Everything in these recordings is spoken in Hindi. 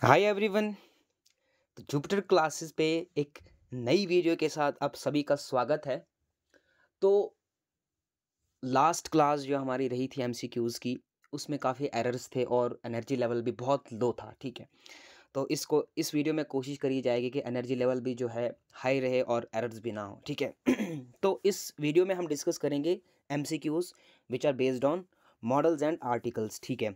Hi everyone. तो जुपिटर क्लासेस पे एक नई वीडियो के साथ आप सभी का स्वागत है। तो लास्ट क्लास जो हमारी रही थी एमसीक्यूज़ की, उसमें काफ़ी एरर्स थे और एनर्जी लेवल भी बहुत लो था। ठीक है, तो इस वीडियो में कोशिश करी जाएगी कि एनर्जी लेवल भी जो है हाई रहे और एरर्स भी ना हो। ठीक है तो इस वीडियो में हम डिस्कस करेंगे MCQs which are based on models and articles. ठीक है,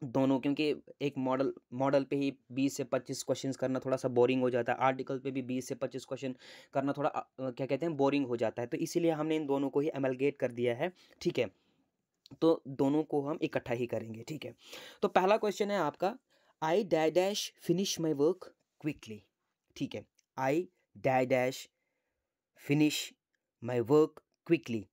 दोनों, क्योंकि एक मॉडल मॉडल पे ही 20 से 25 क्वेश्चंस करना थोड़ा सा बोरिंग हो जाता है। आर्टिकल पे भी 20 से 25 क्वेश्चन करना थोड़ा क्या कहते हैं, बोरिंग हो जाता है। तो इसीलिए हमने इन दोनों को ही एमलगेट कर दिया है। ठीक है, तो दोनों को हम इकट्ठा ही करेंगे। ठीक है, तो पहला क्वेश्चन है आपका, I dash finish my work quickly. ठीक है, I dash finish my work quickly.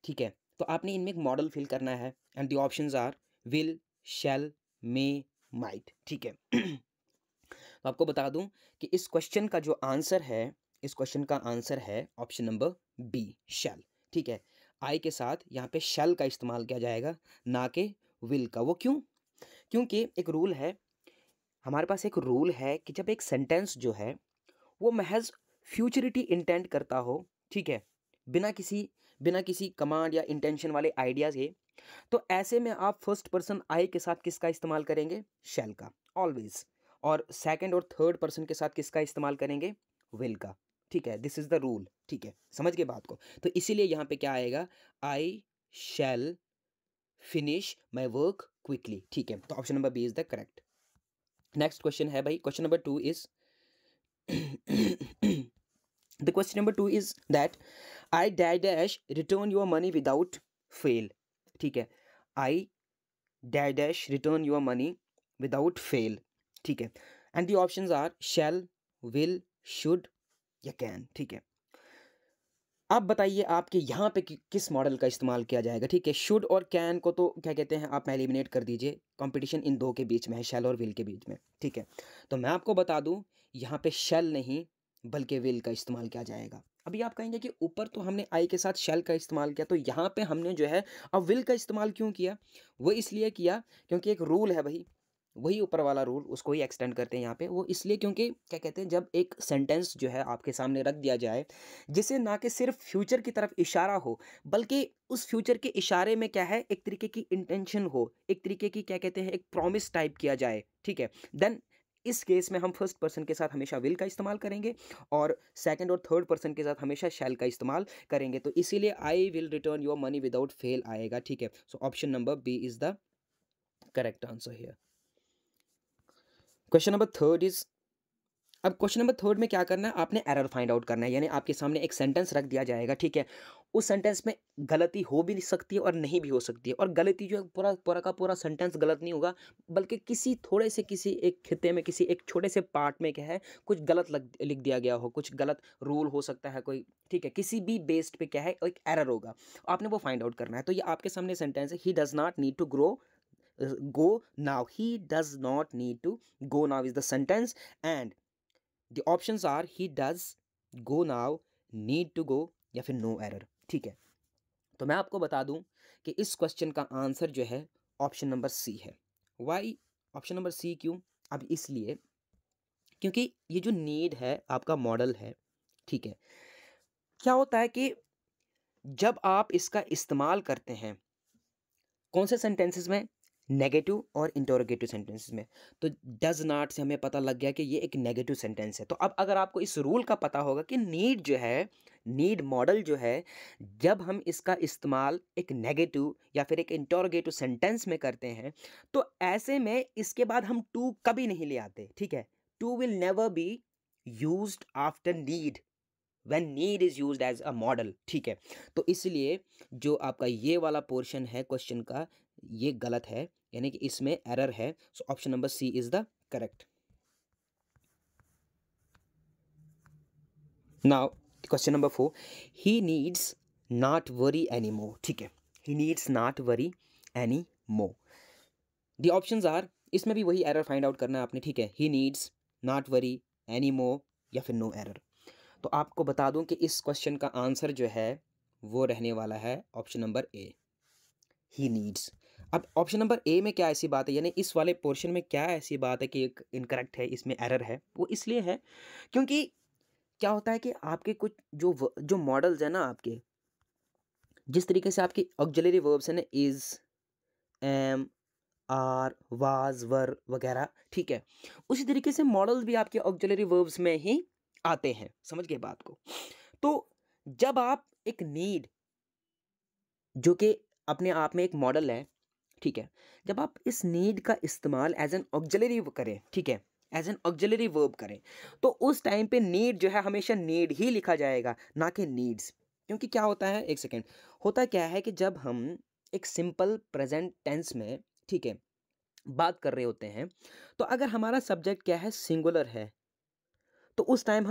ठीक है, तो आपने इनमें एक मॉडल फिल करना है and the options are will, shall, may, might. ठीक है तो आपको बता दूं कि इस क्वेश्चन का आंसर है ऑप्शन नंबर बी, शैल। ठीक है, आई के साथ यहाँ पे शैल का इस्तेमाल किया जाएगा, ना कि विल का। वो क्यों? क्योंकि एक रूल है, हमारे पास एक रूल है कि जब एक सेंटेंस जो है वो महज फ्यूचरिटी इंटेंट करता हो, ठीक है, बिना किसी कमांड या इंटेंशन वाले आइडियाज के, तो ऐसे में आप फर्स्ट पर्सन आई के साथ किसका इस्तेमाल करेंगे? शैल का, ऑलवेज। और सेकंड और थर्ड पर्सन के साथ किसका इस्तेमाल करेंगे? विल का। ठीक है, दिस इज द रूल। ठीक है, समझ गए बात को? तो इसीलिए यहाँ पे क्या आएगा? I shall finish my work quickly. ठीक है, तो option number B is the correct. Next question है भाई, question number 2 is the question number 2 is that I dash return your money without fail. ठीक है, I dash return your money without fail. ठीक है, and the options are shall, will, should या can. ठीक है, आप बताइए आपके यहाँ पे किस मॉडल का इस्तेमाल किया जाएगा? ठीक है, शुड और कैन को तो क्या कहते हैं, आप एलिमिनेट कर दीजिए। कंपटीशन इन दो के बीच में है, शैल और विल के बीच में। ठीक है, तो मैं आपको बता दूं, यहाँ पे शैल नहीं बल्कि विल का इस्तेमाल किया जाएगा। अभी आप कहेंगे कि ऊपर तो हमने आई के साथ शैल का इस्तेमाल किया, तो यहाँ पे हमने जो है अब विल का इस्तेमाल क्यों किया? वो इसलिए किया क्योंकि एक रूल है भाई, वही ऊपर वाला रूल, उसको ही एक्सटेंड करते हैं यहाँ पे। वो इसलिए क्योंकि क्या कहते हैं, जब एक सेंटेंस जो है आपके सामने रख दिया जाए, जिसे ना कि सिर्फ फ्यूचर की तरफ इशारा हो, बल्कि उस फ्यूचर के इशारे में क्या है, एक तरीके की इंटेंशन हो, एक तरीके की क्या कहते हैं, एक प्रॉमिस टाइप किया जाए। ठीक है, देन इस केस में हम फर्स्ट पर्सन के साथ हमेशा विल का इस्तेमाल करेंगे और सेकंड और थर्ड पर्सन के साथ हमेशा शैल का इस्तेमाल करेंगे। तो इसीलिए I will return your money without fail आएगा। ठीक है, so option number B is the correct answer here. Question number third is, अब क्वेश्चन नंबर थर्ड में क्या करना है, आपने एरर फाइंड आउट करना है। यानी आपके सामने एक सेंटेंस रख दिया जाएगा, ठीक है, उस सेंटेंस में गलती हो भी सकती है और नहीं भी हो सकती है। और गलती जो है, पूरा पूरा का पूरा सेंटेंस गलत नहीं होगा, बल्कि किसी एक खित्ते में, किसी एक छोटे से पार्ट में क्या है, कुछ गलत लिख दिया गया हो, कुछ गलत रूल हो सकता है कोई। ठीक है, किसी भी बेस्ड पे क्या है, एक एरर होगा, आपने वो फाइंड आउट करना है। तो ये आपके सामने सेंटेंस है, he does not need to go now. He does not need to go now is the sentence, and the options are he does, go now, need to go या फिर no error। ठीक है, तो मैं आपको बता दूं कि इस क्वेश्चन का आंसर जो है ऑप्शन नंबर सी है। Why option number C? क्यों? अब इसलिए क्योंकि ये जो नीड है आपका मॉडल है, ठीक है, क्या होता है कि जब आप इसका इस्तेमाल करते हैं कौन से सेंटेंसेस में? नेगेटिव और इंटरोगेटिव सेंटेंसेस में। तो डज नॉट से हमें पता लग गया कि ये एक नेगेटिव सेंटेंस है। तो अब अगर आपको इस रूल का पता होगा कि नीड जो है, नीड मॉडल जो है, जब हम इसका इस्तेमाल एक नेगेटिव या फिर एक इंटरोगेटिव सेंटेंस में करते हैं, तो ऐसे में इसके बाद हम टू कभी नहीं ले आते। ठीक है, to will never be used after need when need is used as a model। ठीक है, तो इसलिए जो आपका ये वाला पोर्शन है क्वेश्चन का, ये गलत है, यानी कि इसमें एरर है। So option number C is the correct. Now question number 4, he needs not worry any more. ठीक है, he needs not worry any more. The options are, इसमें भी वही एरर फाइंड आउट करना है आपने। ठीक है, he needs not worry any मोर या फिर नो एरर। तो आपको बता दूं कि इस क्वेश्चन का आंसर जो है वो रहने वाला है option number A, he needs. अब ऑप्शन नंबर ए में क्या ऐसी बात है, यानी इस वाले पोर्शन में क्या ऐसी बात है कि एक इनकरेक्ट है, इसमें एरर है? वो इसलिए है क्योंकि क्या होता है कि आपके कुछ जो मॉडल्स हैं ना आपके, जिस तरीके से आपके ऑक्सिलरी वर्ब्स हैं ना, इज, एम, आर, वाज, वर वगैरह, ठीक है, उसी तरीके से मॉडल्स भी आपके ऑक्सिलरी वर्ब्स में ही आते हैं। समझ गए बात को? तो जब आप एक नीड, जो कि अपने आप में एक मॉडल है, ठीक है, जब आप इस नीड का इस्तेमाल एज एन ऑक्सिलरी करें, ठीक है, एज एन ऑक्सिलरी वर्ब करें, तो उस टाइम पे नीड जो है हमेशा नीड ही लिखा जाएगा, ना कि नीड्स। क्योंकि क्या होता है, एक सेकेंड, होता क्या है कि जब हम एक सिंपल प्रेजेंट टेंस में, ठीक है, बात कर रहे होते हैं, तो अगर हमारा सब्जेक्ट क्या है, सिंगुलर है, तो उस टाइम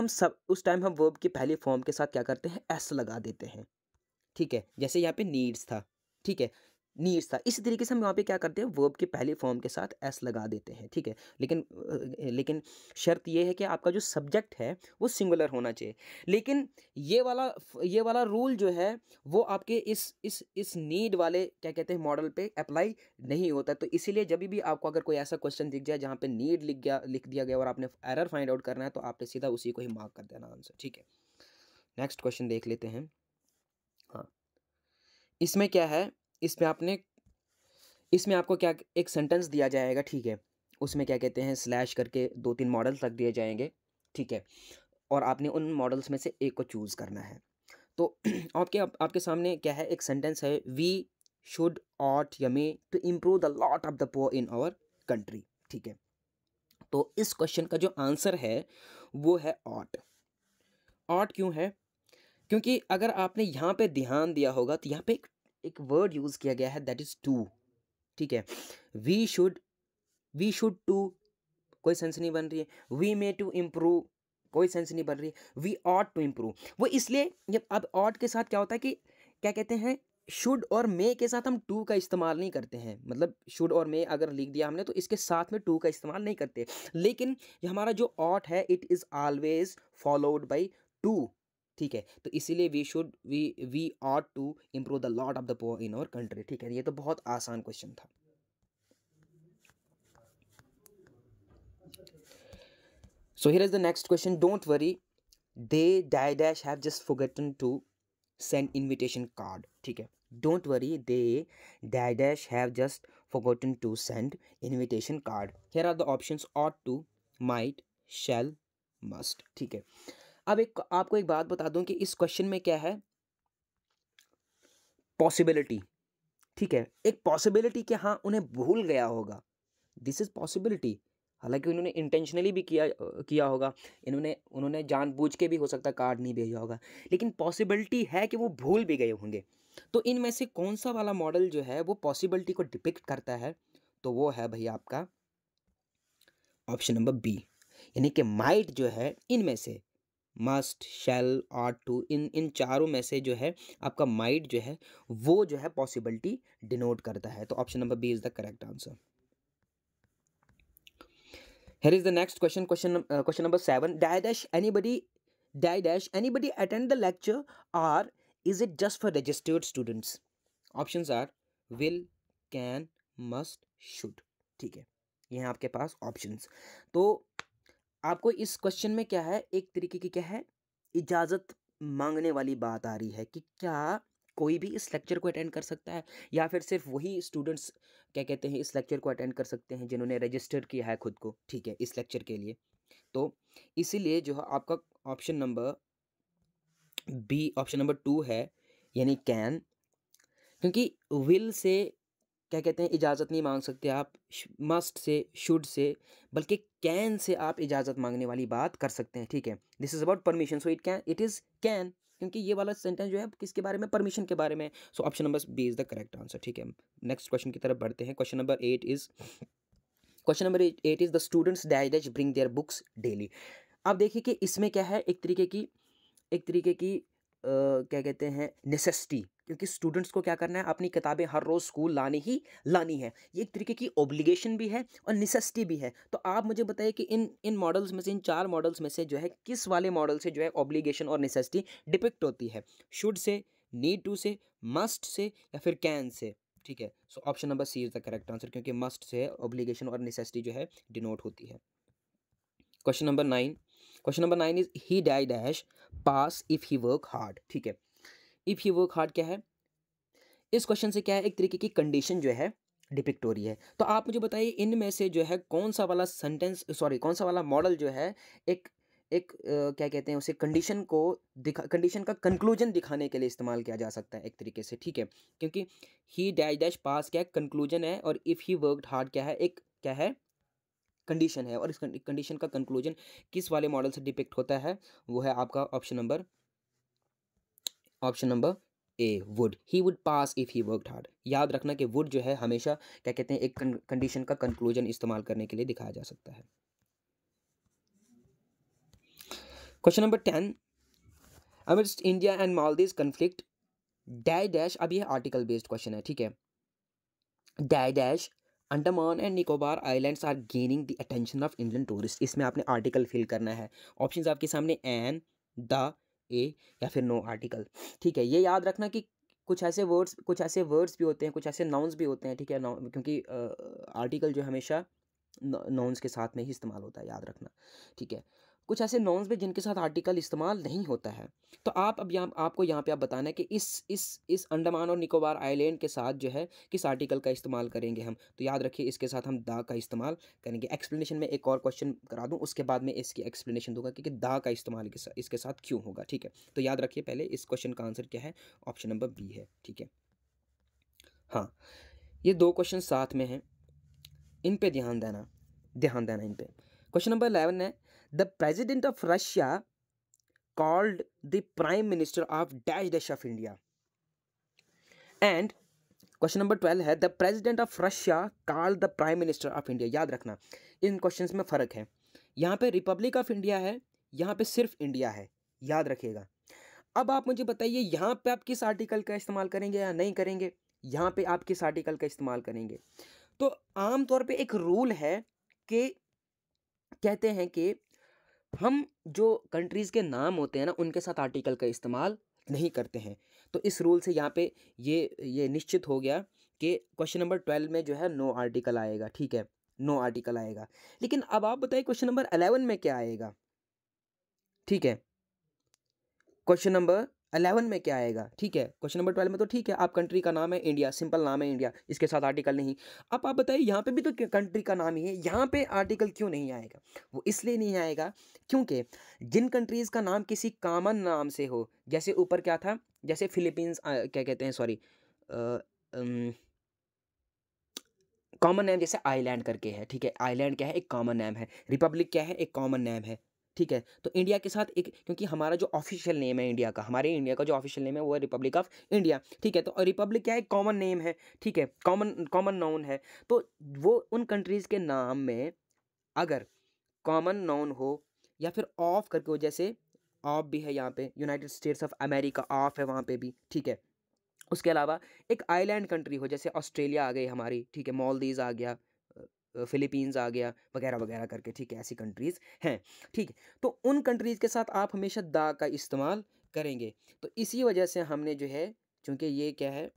हम वर्ब की पहली फॉर्म के साथ क्या करते हैं, एस लगा देते हैं, ठीक है, जैसे यहाँ पे नीड्स था, ठीक है, नीड्स था, इसी तरीके से हम यहाँ पे क्या करते हैं, वर्ब की पहली फॉर्म के साथ एस लगा देते हैं, ठीक है। लेकिन शर्त ये है कि आपका जो सब्जेक्ट है वो सिंगुलर होना चाहिए। लेकिन ये वाला रूल जो है वो आपके इस नीड वाले क्या कहते हैं मॉडल पे अप्लाई नहीं होता। तो इसीलिए जब भी आपको अगर कोई ऐसा क्वेश्चन दिख जाए जहाँ पे नीड लिख दिया गया और आपने एरर फाइंड आउट करना है, तो आपने सीधा उसी को ही मार्क कर देना आंसर, ठीक है। नेक्स्ट क्वेश्चन देख लेते हैं। हाँ, इसमें क्या है, इसमें आपको क्या एक सेंटेंस दिया जाएगा, ठीक है, उसमें क्या कहते हैं स्लैश करके 2-3 मॉडल्स रख दिए जाएंगे, ठीक है, और आपने उन मॉडल्स में से एक को चूज़ करना है। तो आपके सामने क्या है, एक सेंटेंस है, वी शुड ऑट या may to improve the lot of the poor in our country, ठीक है। तो इस क्वेश्चन का जो आंसर है वो है ऑट। ऑट क्यों है? क्योंकि अगर आपने यहाँ पे ध्यान दिया होगा तो यहाँ पे एक वर्ड यूज़ किया गया है, दैट इज़ टू, ठीक है। वी शुड टू, कोई सेंस नहीं बन रही है। वी मे टू इम्प्रूव, कोई सेंस नहीं बन रही है। वी ऑट टू इम्प्रूव, वो इसलिए, जब अब ऑट के साथ क्या होता है कि क्या कहते हैं, शुड और मे के साथ हम टू का इस्तेमाल नहीं करते हैं। मतलब शुड और मे अगर लिख दिया हमने तो इसके साथ में टू का इस्तेमाल नहीं करते। लेकिन ये हमारा जो ऑट है, it is always followed by to, ठीक है। तो इसीलिए we ought to improve the lot of the poor in our country, ठीक है। ये तो बहुत आसान क्वेश्चन था। So here is the next question. Don't worry, they dash have just forgotten to send invitation card, ठीक है। Don't worry, they dash have just forgotten to send invitation card. Here are the options: ought to, might, shall, must, ठीक है। अब आपको एक बात बता दूं कि इस क्वेश्चन में क्या है, पॉसिबिलिटी, ठीक है। एक पॉसिबिलिटी कि हाँ उन्हें भूल गया होगा, दिस इज पॉसिबिलिटी। हालांकि उन्होंने इंटेंशनली भी किया होगा, उन्होंने जानबूझ के भी हो सकता है कार्ड नहीं भेजा होगा, लेकिन पॉसिबिलिटी है कि वो भूल भी गए होंगे। तो इनमें से कौन सा वाला मॉडल जो है वो पॉसिबिलिटी को डिपिक्ट करता है, तो वो है भैया आपका ऑप्शन नंबर बी, यानी कि माइट जो है इनमें से, मस्ट, शैल, ऑट टू, इन चारों में से जो है आपका माइट जो है वो जो है पॉसिबिलिटी डिनोट करता है। तो option number B is the correct answer. Here is the next question. Question number 7. Dash anybody attend the lecture, or is it just for registered students? Options are will, can, must, should, ठीक है। ये हैं आपके पास ऑप्शंस। तो आपको इस क्वेश्चन में क्या है, एक तरीके की क्या है, इजाज़त मांगने वाली बात आ रही है कि क्या कोई भी इस लेक्चर को अटेंड कर सकता है, या फिर सिर्फ वही स्टूडेंट्स क्या कहते हैं इस लेक्चर को अटेंड कर सकते हैं जिन्होंने रजिस्टर किया है खुद को, ठीक है, इस लेक्चर के लिए। तो इसीलिए जो है आपका option number B, option number 2 है, यानी कैन। क्योंकि विल से क्या कहते हैं इजाज़त नहीं मांग सकते आप, मस्ट से, शुड से, बल्कि कैन से आप इजाज़त मांगने वाली बात कर सकते हैं, ठीक है। This is about permission, so it is can, क्योंकि ये वाला सेंटेंस जो है किसके बारे में, परमिशन के बारे में। So option number B is the correct answer, ठीक है। नेक्स्ट क्वेश्चन की तरफ बढ़ते हैं। Question number 8 is the students dash bring their books daily. अब देखिए कि इसमें क्या है, एक तरीके की क्या कहते हैं नेसेसिटी, क्योंकि स्टूडेंट्स को क्या करना है, अपनी किताबें हर रोज़ स्कूल लानी है। ये एक तरीके की ऑब्लिगेशन भी है और नेसेसिटी भी है। तो आप मुझे बताइए कि इन मॉडल्स में से, इन 4 मॉडल्स में से जो है किस वाले मॉडल से जो है ऑब्लिगेशन और नेसेसिटी डिपिक्ट होती है, शुड से, नीड टू से, मस्ट से, या फिर कैन से, ठीक है। So option number C is the correct answer, क्योंकि मस्ट से ऑब्लिगेशन और नेसेसिटी जो है डिनोट होती है। Question number 9, question number 9 is he die dash pass if he work hard. ठीक है, इफ ही वर्क हार्ड क्या है? इस क्वेश्चन से क्या है, एक तरीके की कंडीशन जो है डिपिक्ट हो रही है। तो आप मुझे बताइए इनमें से जो है कौन सा वाला सेंटेंस, सॉरी कौन सा वाला मॉडल जो है एक क्या कहते हैं उसे, कंडीशन को कंडीशन का कंक्लूजन दिखाने के लिए इस्तेमाल किया जा सकता है एक तरीके से। ठीक है, क्योंकि ही डैश डैश पास क्या है, कंक्लूजन है, और इफ़ ही वर्कड हार्ड क्या है, एक क्या है, कंडीशन है। और इस कंडीशन का कंक्लूजन किस वाले मॉडल से डिपिक्ट होता है, वो है आपका option number A, would. He would pass if he worked hard. याद रखना कि वुड जो है हमेशा क्या कहते हैं, एक कंडीशन का कंक्लूजन इस्तेमाल करने के लिए दिखाया जा सकता है। Question number 10, amidst India and Maldives conflict dash dash. अब ये आर्टिकल बेस्ड क्वेश्चन है। ठीक है, dash dash Andaman and Nicobar islands are gaining the attention of Indian tourist. इसमें आपने आर्टिकल फिल करना है। ऑप्शंस आपके सामने एन, द, ए या फिर नो आर्टिकल। ठीक है, ये याद रखना कि कुछ ऐसे वर्ड्स भी होते हैं, कुछ ऐसे नाउन्स भी होते हैं। ठीक है, क्योंकि आर्टिकल जो हमेशा नाउन्स के साथ में ही इस्तेमाल होता है, याद रखना। ठीक है, कुछ ऐसे नाउन्स भी जिनके साथ आर्टिकल इस्तेमाल नहीं होता है। तो आप अब आपको यहाँ पे आप बताना है कि इस अंडमान और निकोबार आइलैंड के साथ जो है किस आर्टिकल का इस्तेमाल करेंगे हम। तो याद रखिए इसके साथ हम दा का इस्तेमाल करेंगे। एक्सप्लेनेशन में एक और क्वेश्चन करा दूँ, उसके बाद में इसकी एक्सप्लेनेशन दूंगा कि दा का इस्तेमाल इसके साथ क्यों होगा। ठीक है, तो याद रखिए पहले इस क्वेश्चन का आंसर क्या है, ऑप्शन नंबर बी है। ठीक है, हाँ, ये दो क्वेश्चन साथ में हैं, इन पे ध्यान देना इन पे। क्वेश्चन नंबर 11 है, the president of Russia called the prime minister of dash dash of India. And question number 12 है, the president of Russia called the prime minister of India. याद रखना इन क्वेश्चंस में फ़र्क है। यहाँ पे रिपब्लिक ऑफ इंडिया है, यहाँ पे सिर्फ इंडिया है, याद रखिएगा। अब आप मुझे बताइए यहाँ पे आप किस आर्टिकल का इस्तेमाल करेंगे या नहीं करेंगे, यहाँ पे आप किस आर्टिकल का इस्तेमाल करेंगे। तो आमतौर पे एक रूल है कि कहते हैं कि हम जो कंट्रीज़ के नाम होते हैं ना, उनके साथ आर्टिकल का इस्तेमाल नहीं करते हैं। तो इस रूल से यहाँ पे ये निश्चित हो गया कि क्वेश्चन नंबर 12 में जो है नो आर्टिकल आएगा। ठीक है, नो आर्टिकल आएगा। लेकिन अब आप बताइए क्वेश्चन नंबर 11 में क्या आएगा। ठीक है, क्वेश्चन नंबर 11 में क्या आएगा। ठीक है, क्वेश्चन नंबर 12 में तो ठीक है, आप कंट्री का नाम है इंडिया, सिंपल नाम है इंडिया, इसके साथ आर्टिकल नहीं। अब आप बताइए यहाँ पे भी तो कंट्री का नाम ही है, यहाँ पे आर्टिकल क्यों नहीं आएगा। वो इसलिए नहीं आएगा क्योंकि जिन कंट्रीज़ का नाम किसी कॉमन नाम से हो, जैसे ऊपर क्या था, जैसे फिलीपींस, क्या कहते हैं, सॉरी, कॉमन नेम जैसे आइलैंड करके है। ठीक है, आइलैंड क्या है, एक कॉमन नेम है। रिपब्लिक क्या है, एक कॉमन नेम है। ठीक है, तो इंडिया के साथ एक, क्योंकि हमारा जो ऑफिशियल नेम है इंडिया का, हमारे इंडिया का जो ऑफिशियल नेम है वो है रिपब्लिक ऑफ इंडिया। ठीक है, तो रिपब्लिक क्या है, कॉमन नेम है। ठीक है, कॉमन नाउन है। तो वो उन कंट्रीज़ के नाम में अगर कॉमन नाउन हो या फिर ऑफ करके हो, जैसे ऑफ भी है यहाँ पे, United states of America of है वहाँ पे भी। ठीक है, उसके अलावा एक आइलैंड कंट्री हो, जैसे ऑस्ट्रेलिया आ गई हमारी। ठीक है, मालदीव्स आ गया, फिलीपींस आ गया, वगैरह वगैरह करके। ठीक है, ऐसी कंट्रीज़ हैं। ठीक है, तो उन कंट्रीज़ के साथ आप हमेशा दा का इस्तेमाल करेंगे। तो इसी वजह से हमने जो है, चूँकि ये क्या है,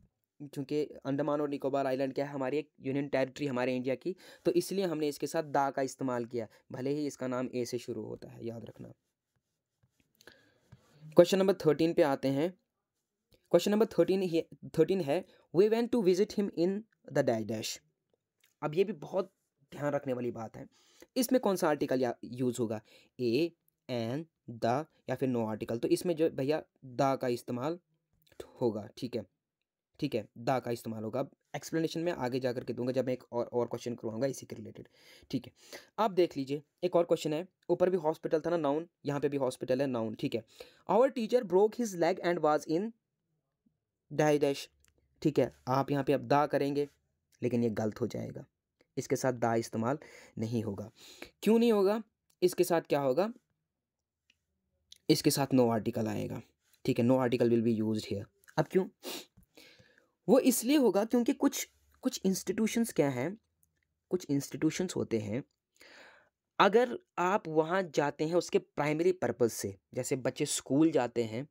चूँकि अंडमान और निकोबार आइलैंड क्या है, हमारी एक यूनियन टेरिटरी हमारे इंडिया की, तो इसलिए हमने इसके साथ दा का इस्तेमाल किया, भले ही इसका नाम ए से शुरू होता है, याद रखना। क्वेश्चन नंबर 13 पे आते हैं। क्वेश्चन नंबर 13 है, we went to visit him in the dash dash. अब ये भी बहुत ध्यान रखने वाली बात है, इसमें कौन सा आर्टिकल यूज़ होगा, ए, एन, द या फिर नो आर्टिकल। तो इसमें जो भैया द का इस्तेमाल होगा। ठीक है, ठीक है, द का इस्तेमाल होगा। अब एक्सप्लेनेशन में आगे जा करके दूंगा जब मैं एक और क्वेश्चन करवाऊंगा इसी के रिलेटेड। ठीक है, आप देख लीजिए एक और क्वेश्चन है, ऊपर भी हॉस्पिटल था ना, नाउन, यहाँ पे भी हॉस्पिटल है, नाउन। ठीक है, our teacher broke his leg and was in dash dash. ठीक है, आप यहाँ पे अब दा करेंगे, लेकिन ये गलत हो जाएगा, इसके साथ दा इस्तेमाल नहीं होगा। क्यों नहीं होगा, इसके साथ क्या होगा, इसके साथ नो आर्टिकल आएगा। ठीक है, no article will be used here. अब क्यों, वो इसलिए होगा क्योंकि कुछ कुछ इंस्टीट्यूशंस क्या हैं, कुछ इंस्टीट्यूशंस होते हैं, अगर आप वहाँ जाते हैं उसके प्राइमरी पर्पस से, जैसे बच्चे स्कूल जाते हैं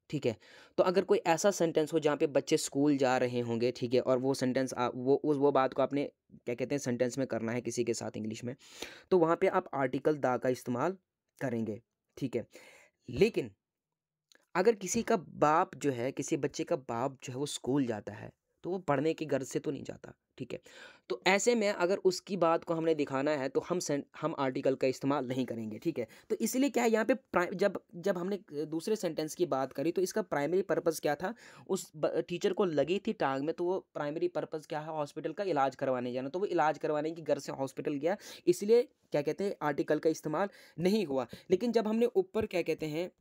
ठीक है। तो अगर कोई ऐसा सेंटेंस हो जहाँ पे बच्चे स्कूल जा रहे होंगे, ठीक है, और वो सेंटेंस वो बात को आपने क्या कहते हैं सेंटेंस में करना है किसी के साथ इंग्लिश में, तो वहाँ पे आप आर्टिकल द का इस्तेमाल करेंगे, ठीक है। लेकिन अगर किसी का बाप जो है, किसी बच्चे का बाप जो है वो स्कूल जाता है, तो वो पढ़ने की गर्ज से तो नहीं जाता, ठीक है। तो ऐसे में अगर उसकी बात को हमने दिखाना है तो हम आर्टिकल का इस्तेमाल नहीं करेंगे, ठीक है। तो इसलिए क्या है यहाँ पे जब जब हमने दूसरे सेंटेंस की बात करी तो इसका प्राइमरी पर्पस क्या था, उस टीचर को लगी थी टांग में, तो वो प्राइमरी पर्पस क्या है, हॉस्पिटल का इलाज करवाने जाना, तो वो इलाज करवाने की गर्ज से हॉस्पिटल गया, इसलिए क्या कहते हैं आर्टिकल का इस्तेमाल नहीं हुआ। लेकिन जब हमने ऊपर क्या कहते हैं,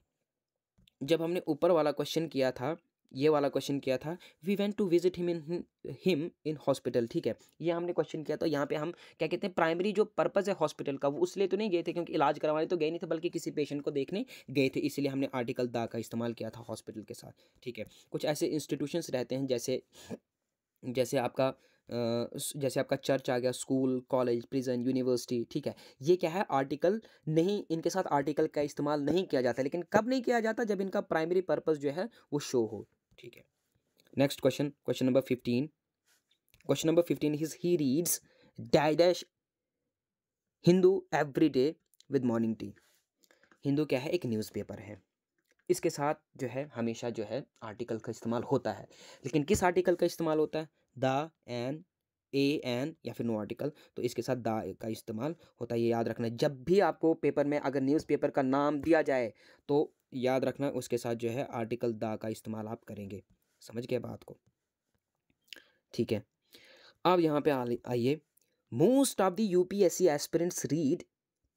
जब हमने ऊपर वाला क्वेश्चन किया था, ये वाला क्वेश्चन किया था, we went to visit him in hospital, ठीक है, ये हमने क्वेश्चन किया, तो यहाँ पे हम क्या कहते हैं प्राइमरी जो पर्पस है हॉस्पिटल का वो उसलिए तो नहीं गए थे क्योंकि इलाज करवाने तो गए नहीं थे, बल्कि किसी पेशेंट को देखने गए थे, इसलिए हमने आर्टिकल द का इस्तेमाल किया था हॉस्पिटल के साथ, ठीक है। कुछ ऐसे इंस्टीट्यूशंस रहते हैं जैसे जैसे आपका जैसे आपका चर्च आ गया, स्कूल, कॉलेज, प्रिजन, यूनिवर्सिटी, ठीक है। ये क्या है आर्टिकल नहीं, इनके साथ आर्टिकल का इस्तेमाल नहीं किया जाता, लेकिन कब नहीं किया जाता, जब इनका प्राइमरी पर्पस जो है वो शो हो, ठीक है। Next question, question number 15। Question number 15 is he reads dash Hindu every day with morning tea. Hindu क्या है, एक न्यूज़पेपर है, इसके साथ जो है हमेशा जो है आर्टिकल का इस्तेमाल होता है, लेकिन किस आर्टिकल का इस्तेमाल होता है, द, एन, एन या फिर नो आर्टिकल, तो इसके साथ द का इस्तेमाल होता है, ये याद रखना है। जब भी आपको पेपर में अगर न्यूज़पेपर का नाम दिया जाए तो याद रखना उसके साथ जो है आर्टिकल द का इस्तेमाल आप करेंगे, समझ गए बात को, ठीक है। अब यहाँ पे आइए, most of the UPSC aspirants read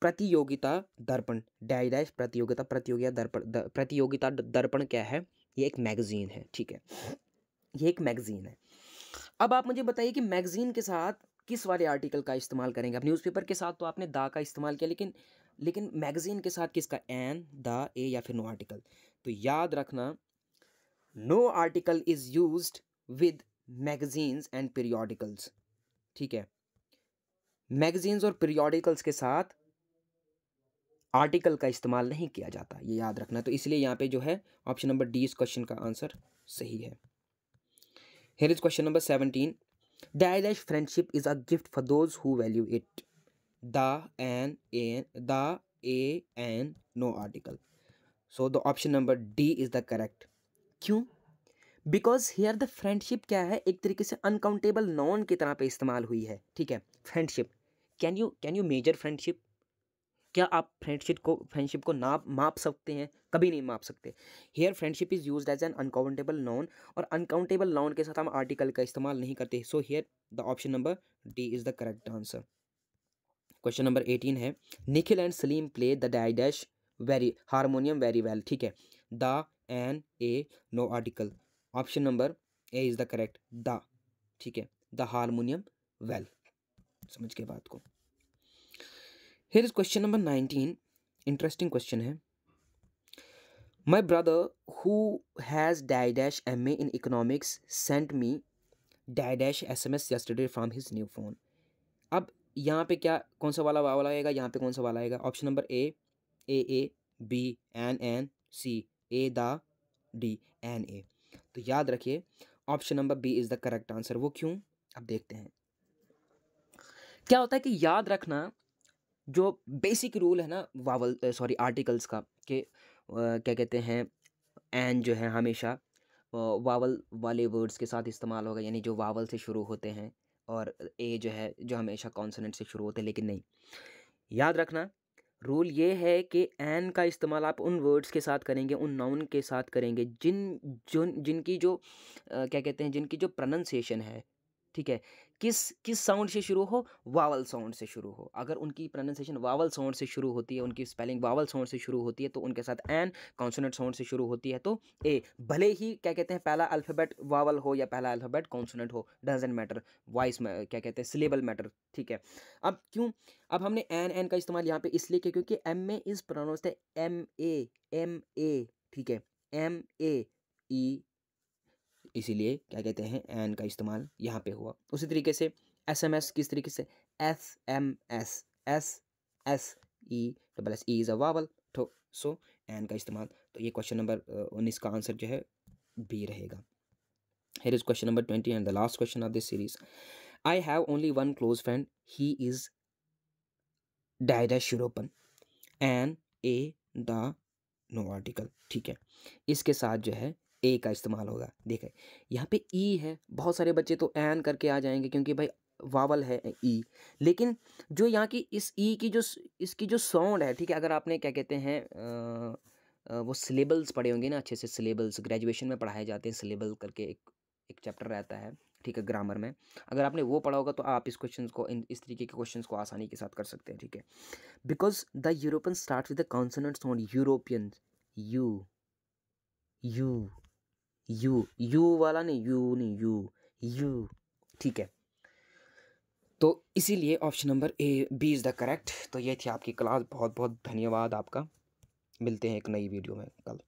प्रतियोगिता दर्पण डैश प्रतियोगिता दर्पण क्या है, ये एक मैगजीन है, ठीक है, ये एक मैगजीन है। अब आप मुझे बताइए कि मैगजीन के साथ किस वाले आर्टिकल का इस्तेमाल करेंगे। अब न्यूज़पेपर के साथ तो आपने द का इस्तेमाल किया, लेकिन मैगजीन के साथ किसका, एन, द, ए या फिर नो आर्टिकल। तो याद रखना no article is used with magazines and periodicals, ठीक है। मैगजीन्स और पीरियोडिकल्स के साथ आर्टिकल का इस्तेमाल नहीं किया जाता, ये याद रखना। तो इसलिए यहाँ पे जो है ऑप्शन नंबर डी इस क्वेश्चन का आंसर सही है। Here is question number 17। Dash friendship is a gift for those who value it. The A an no article, so the option number D is the correct. क्यों? बिकॉज हियर द फ्रेंडशिप क्या है, एक तरीके से अनकाउंटेबल नॉन की तरह पे इस्तेमाल हुई है, ठीक है। Friendship, can you measure friendship, क्या आप फ्रेंडशिप को माप सकते हैं? कभी नहीं माप सकते। Here friendship is used as an uncountable noun, और अनकाउंटेबल नाउन के साथ हम आर्टिकल का इस्तेमाल नहीं करते, so here the option number D is the correct answer. Question number 18 है, Nikhil and Salim play the dash very harmonium very well, ठीक है। The, an, A, no article, option number A is the correct, the, ठीक है, द हारमोनियम वेल, समझ के बात को। Here is question number 19. Interesting question है। My brother who has dash MA in economics sent me dash SMS yesterday from his new phone. अब यहाँ पे क्या कौन सा वाला आएगा, यहाँ पे कौन सा वाला आएगा, option number A, B, an, C, A the, D, an A. तो याद रखिए option number B is the correct answer. वो क्यों, अब देखते हैं। क्या होता है कि याद रखना जो बेसिक रूल है ना वावल आर्टिकल्स का, कि क्या कहते हैं, एन जो है हमेशा वावल वाले वर्ड्स के साथ इस्तेमाल होगा, यानी जो वावल से शुरू होते हैं, और ए जो है जो हमेशा कॉन्सोनेंट से शुरू होते हैं, लेकिन नहीं। याद रखना रूल ये है कि एन का इस्तेमाल आप उन वर्ड्स के साथ करेंगे, उन नाउन के साथ करेंगे जिनकी जो क्या कहते हैं, जिनकी जो प्रोनंसिएशन है, ठीक है, किस साउंड से शुरू हो, वावल साउंड से शुरू हो। अगर उनकी प्रोनंसिएशन वावल साउंड से शुरू होती है, उनकी स्पेलिंग वावल साउंड से शुरू होती है, तो उनके साथ एन, कॉन्सोनेंट साउंड से शुरू होती है तो ए, भले ही क्या कहते हैं पहला अल्फ़ाबेट वावल हो या पहला अल्फ़ाबेट कॉन्सोनेंट हो, डजंट मैटर, वॉइस में क्या कहते हैं सिलेबल मैटर, ठीक है। अब क्यों, अब हमने एन का इस्तेमाल यहाँ पे इसलिए किया क्योंकि एम ए इज प्रोनाउंस्ड है एम ए, ठीक है, एम ए ई, इसीलिए क्या कहते हैं एन का इस्तेमाल यहाँ पे हुआ। उसी तरीके से SMS किस तरीके से, SMS, S E double S E is a vowel, तो सो एन का इस्तेमाल। तो ये क्वेश्चन नंबर 19 का आंसर जो है बी रहेगा। Here is question number 20 and the last question of this series. I have only one close friend. He is dash European and a the no article. ठीक है, इसके साथ जो है ए का इस्तेमाल होगा। देखें यहाँ पे ई है, बहुत सारे बच्चे तो एन करके आ जाएंगे क्योंकि भाई वावल है ई, लेकिन जो यहाँ की इस ई की जो इसकी जो साउंड है, ठीक है, अगर आपने क्या कहते हैं वो सिलेबल्स पढ़े होंगे ना अच्छे से, सिलेबल्स ग्रेजुएशन में पढ़ाए जाते हैं, सिलेबल करके एक चैप्टर रहता है, ठीक है, ग्रामर में। अगर आपने वो पढ़ा होगा तो आप इस क्वेश्चन को इस तरीके के क्वेश्चन को आसानी के साथ कर सकते हैं, ठीक है। Because the European start with the consonant sound, European, U U U वाला नहीं, यू, ठीक है। तो इसीलिए option number A B is the correct. तो ये थी आपकी क्लास, बहुत बहुत धन्यवाद आपका। मिलते हैं एक नई वीडियो में कल।